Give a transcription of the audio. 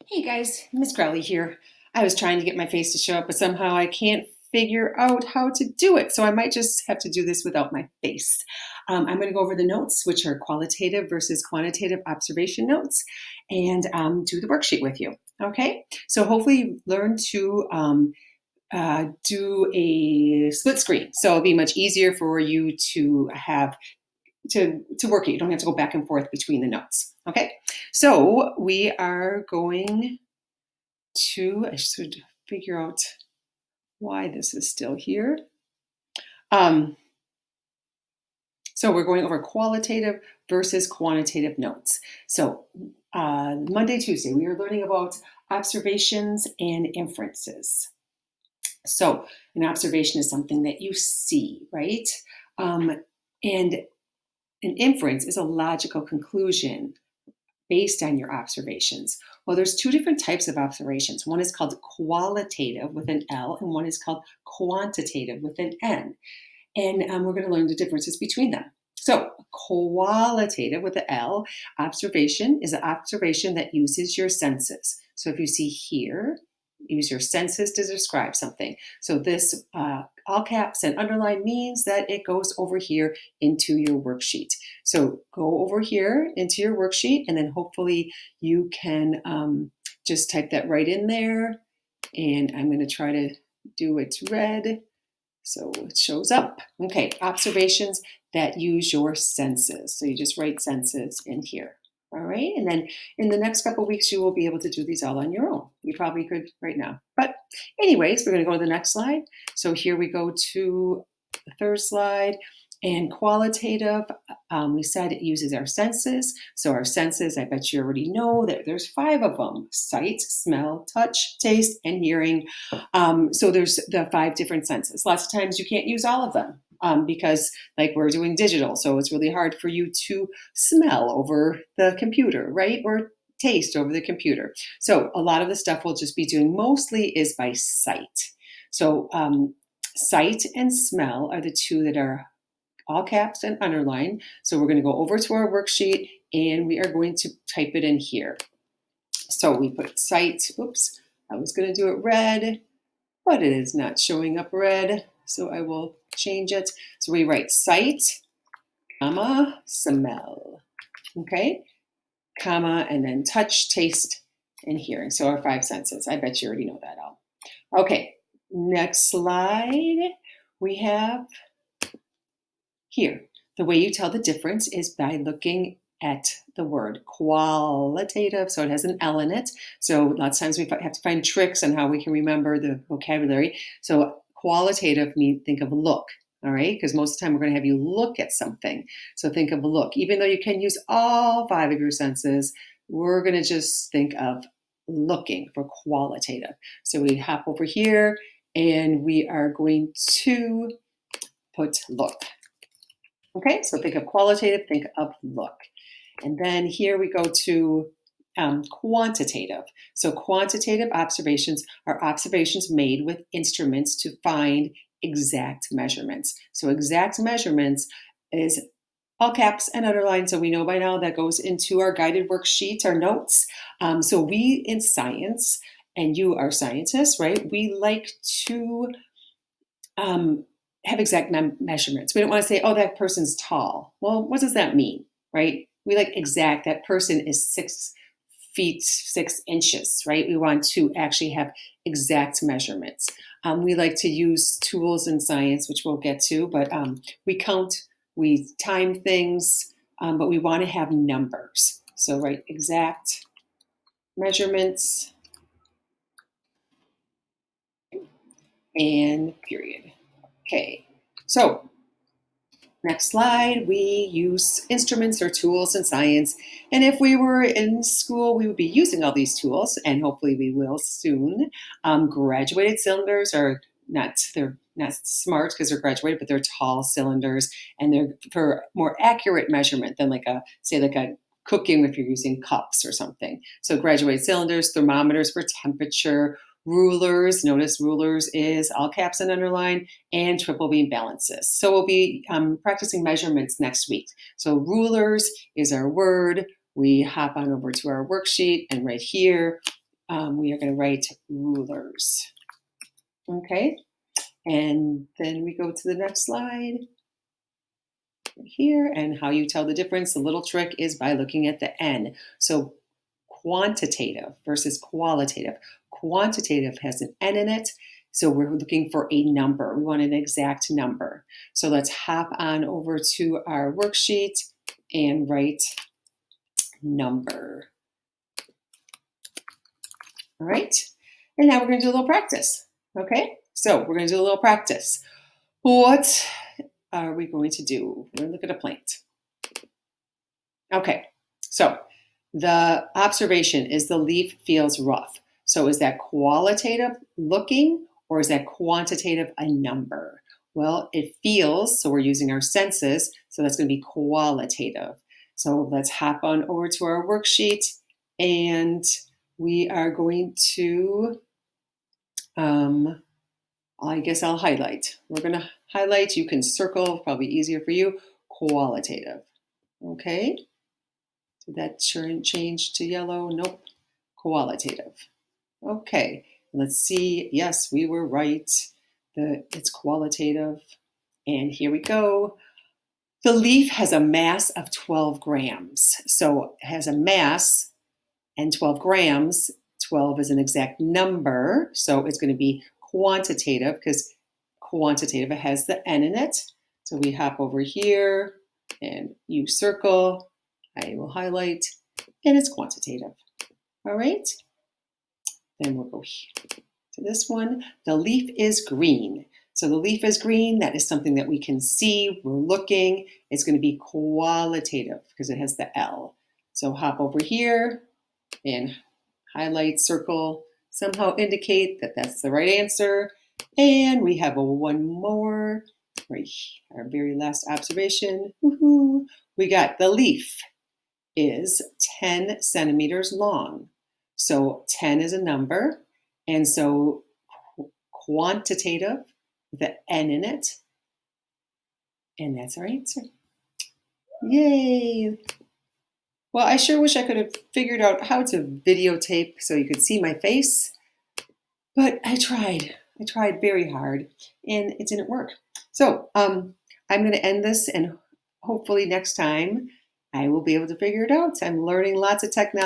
Hey guys, Miss Crowley here. I was trying to get my face to show up, but somehow I can't figure out how to do it. So I might just have to do this without my face. I'm going to go over the notes, which are qualitative versus quantitative observation notes, and do the worksheet with you. Okay, so hopefully you learn to do a split screen. So it'll be much easier for you to have to work it. You don't have to go back and forth between the notes. Okay, so we are going I should figure out why this is still here. Um, so we're going over qualitative versus quantitative notes. So Monday, Tuesday, we are learning about observations and inferences. So an observation is something that you see, right? And an inference is a logical conclusion based on your observations. Well, there's two different types of observations. One is called qualitative with an L, and one is called quantitative with an N. And we're going to learn the differences between them. So, qualitative with the L observation is an observation that uses your senses. So, if you see here, use your senses to describe something. So, this all caps and underline means that it goes over here into your worksheet. So, go over here into your worksheet, and then hopefully you can just type that right in there. And I'm going to try to do it red. So it shows up. Okay, observations that use your senses. So you just write senses in here. All right, and then in the next couple of weeks, you will be able to do these all on your own. You probably could right now. But anyways, we're going to go to the next slide. So here we go to the third slide. And qualitative, we said it uses our senses. So our senses, I bet you already know that there's 5 of them: sight, smell, touch, taste, and hearing. So there's the 5 different senses. Lots of times you can't use all of them because like we're doing digital. So it's really hard for you to smell over the computer, right? Or taste over the computer. So a lot of the stuff we'll just be doing mostly is by sight. So sight and smell are the two that are all caps and underline. So we're going to go over to our worksheet and we are going to type it in here. So we put sight. Oops, I was going to do it red, but it is not showing up red. So I will change it. So we write sight, comma, smell. Okay, comma, and then touch, taste, and hearing. So our 5 senses. I bet you already know that all. Okay, next slide. We have here. The way you tell the difference is by looking at the word qualitative. So it has an L in it. So lots of times we have to find tricks on how we can remember the vocabulary. So qualitative means think of look. All right, because most of the time we're going to have you look at something. So think of look. Even though you can use all 5 of your senses, we're going to just think of looking for qualitative. So we hop over here and we are going to put look. Okay, so think of qualitative, think of look. And then here we go to quantitative. So quantitative observations are observations made with instruments to find exact measurements. So exact measurements is all caps and underline. So we know by now that goes into our guided worksheet, our notes. So we in science, and you are scientists, right? We like to have exact measurements. We don't want to say, oh, that person's tall. Well, what does that mean, right? We like exact. That person is 6 feet 6 inches, right? We want to actually have exact measurements. We like to use tools in science, which we'll get to, but we count, we time things, but we want to have numbers. So write exact measurements and period. Okay, so next slide, we use instruments or tools in science. And if we were in school, we would be using all these tools, and hopefully we will soon. Graduated cylinders are they're not smart because they're graduated, but they're tall cylinders, and they're for more accurate measurement than like a cooking if you're using cups or something. So graduated cylinders, thermometers for temperature, rulers. Notice rulers is all caps and underline, and triple beam balances. So we'll be practicing measurements next week. So rulers is our word. We hop on over to our worksheet, and right here we are going to write rulers. Okay, and then we go to the next slide here, and how you tell the difference. The little trick is by looking at the N. So quantitative versus qualitative. Quantitative has an N in it, so we're looking for a number. We want an exact number. So let's hop on over to our worksheet and write number. All right, and now we're going to do a little practice. Okay, so we're going to do a little practice. What are we going to do? We're going to look at a plant. Okay, so the observation is the leaf feels rough. So is that qualitative looking, or is that quantitative a number? Well, it feels, so we're using our senses, so that's going to be qualitative. So let's hop on over to our worksheet, and we are going to, I guess I'll highlight. We're going to highlight, you can circle, probably easier for you, qualitative. Okay, did that change to yellow? Nope, qualitative. Okay, let's see. Yes, we were right. It's qualitative. And here we go. The leaf has a mass of 12 grams. So it has a mass and 12 grams. 12 is an exact number. So it's going to be quantitative, because quantitative, it has the N in it. So we hop over here and you circle. I will highlight, and it's quantitative. All right. Then we'll go to this one. The leaf is green. So the leaf is green. That is something that we can see. We're looking. It's going to be qualitative because it has the L. So hop over here and highlight, circle, somehow indicate that that's the right answer. And we have one more, right, our very last observation. Woohoo! We got the leaf is 10 centimeters long. So 10 is a number, and so quantitative, the N in it, and that's our answer. Yay! Well, I sure wish I could have figured out how to videotape so you could see my face, but I tried. I tried very hard, and it didn't work. So I'm going to end this, and hopefully next time I will be able to figure it out. I'm learning lots of technology.